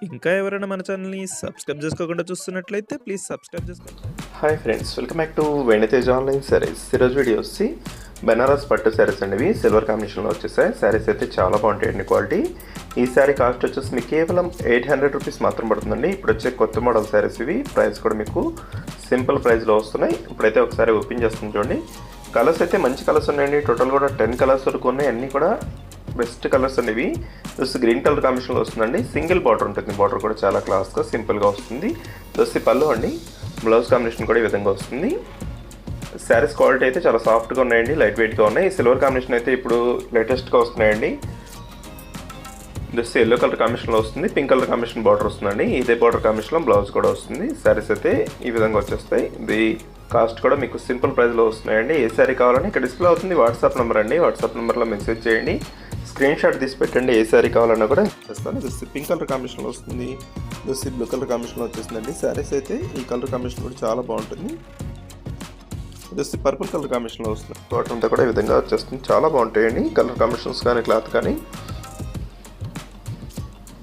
ఇంకా ఎవరైనా మన ఛానల్‌ని సబ్స్క్రైబ్ చేసుకోకుండా చూస్తున్నట్లయితే ప్లీజ్ సబ్స్క్రైబ్ చేసుకోండి. Hi friends, welcome back to Venutej online sarees. ఈరోజు వీడియో వచ్చి బెనారస్ పట్టు శారీస్ అండి. ఇవి సిల్వర్ కాంబినేషన్లో వచ్చేసాయి. శారీస్ అయితే చాలా బాగుంటాయండి క్వాలిటీ. ఈ శారీ కాస్ట్ వచ్చేసి మీకు కేవలం 800 రూపీస్ మాత్రం పడుతుందండి. ఇప్పుడు వచ్చే కొత్త మోడల్ శారీస్ ఇవి. ప్రైస్ కూడా మీకు సింపుల్ ప్రైస్లో వస్తున్నాయి. ఇప్పుడైతే ఒకసారి ఓపెన్ చేస్తుంది చూడండి. కలర్స్ అయితే మంచి కలర్స్ ఉన్నాయండి. టోటల్ కూడా 10 కలర్స్ వరకు ఉన్నాయి. అన్నీ కూడా బెస్ట్ కలర్స్ అండి. ఇవి చూసి గ్రీన్ కలర్ కాంబినేషన్లో వస్తుందండి. సింగిల్ బార్డర్ ఉంటుంది. బార్డర్ కూడా చాలా క్లాస్గా సింపుల్గా వస్తుంది. చూసి పళ్ళు అండి. బ్లౌజ్ కాంబినేషన్ కూడా ఈ విధంగా వస్తుంది. శారీస్ క్వాలిటీ అయితే చాలా సాఫ్ట్గా ఉన్నాయండి, లైట్ వెయిట్గా ఉన్నాయి. సిల్వర్ కాంబినేషన్ అయితే ఇప్పుడు లేటెస్ట్గా వస్తున్నాయండి. జస్ట్ ఎల్లో కలర్ కాంబినేషన్లో వస్తుంది. పింక్ కలర్ కాంబినేషన్ బార్డర్ వస్తుందండి. ఇదే బార్డర్ కాంబినేషన్లో బ్లౌజ్ కూడా వస్తుంది. శారీస్ అయితే ఈ విధంగా వచ్చేస్తాయి. ఇది కాస్ట్ కూడా మీకు సింపుల్ ప్రైస్లో వస్తున్నాయండి. ఏ శారీ కావాలని ఇక్కడ డిస్ప్లే అవుతుంది. వాట్సాప్ నెంబర్ అండి. వాట్సాప్ నెంబర్లో మెసేజ్ చేయండి, స్క్రీన్ షాట్ తీసి పెట్టండి. ఏ శారీ కావాలన్నా కూడా చేస్తాను. జస్ట్ పింక్ కలర్ కాంబినేషన్లో వస్తుంది. జస్ట్ బ్లూ కలర్ కాంబినేషన్లో వచ్చేస్తుందండి. శారీస్ అయితే ఈ కలర్ కాంబినేషన్ కూడా చాలా బాగుంటుంది. జస్ట్ పర్పుల్ కలర్ కాంబినేషన్లో వస్తుంది. వాటర్ అంతా కూడా ఈ విధంగా వచ్చేస్తుంది. చాలా బాగుంటాయండి కలర్ కాంబినేషన్స్ కానీ క్లాత్ కానీ.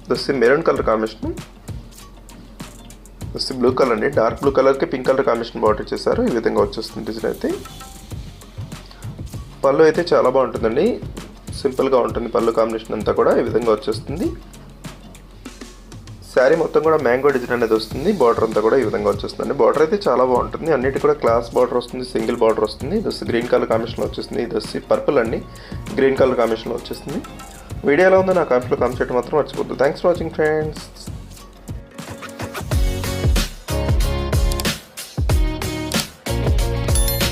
Just maroon colour combination, just blue colour అండి. డార్క్ బ్లూ కలర్కి పింక్ కలర్ కాంబినేషన్ బార్డర్ చేశారు. ఈ విధంగా వచ్చేస్తుంది డిజైన్ అయితే. పళ్ళు అయితే చాలా బాగుంటుందండి, సింపుల్గా ఉంటుంది. పళ్ళు కాంబినేషన్ అంతా కూడా ఈ విధంగా వచ్చేస్తుంది. శారీ మొత్తం కూడా మ్యాంగో డిజైన్ అనేది వస్తుంది. బార్డర్ అంతా కూడా ఈ విధంగా వచ్చేస్తుంది. బార్డర్ అయితే చాలా బాగుంటుంది. అన్నిటి కూడా క్లాస్ బార్డర్ వస్తుంది, సింగిల్ బార్డర్ వస్తుంది. జస్ట్ గ్రీన్ కలర్ కాంబినేషన్లో వచ్చేస్తుంది. జస్ట్ పర్పుల్ అండి, గ్రీన్ కలర్ కాంబినేషన్లో వచ్చేస్తుంది. వీడియోలో ఉందో నా కామెంట్లో కామెంట్ చేయడం మాత్రం మర్చిపోద్దు. Thanks for watching friends.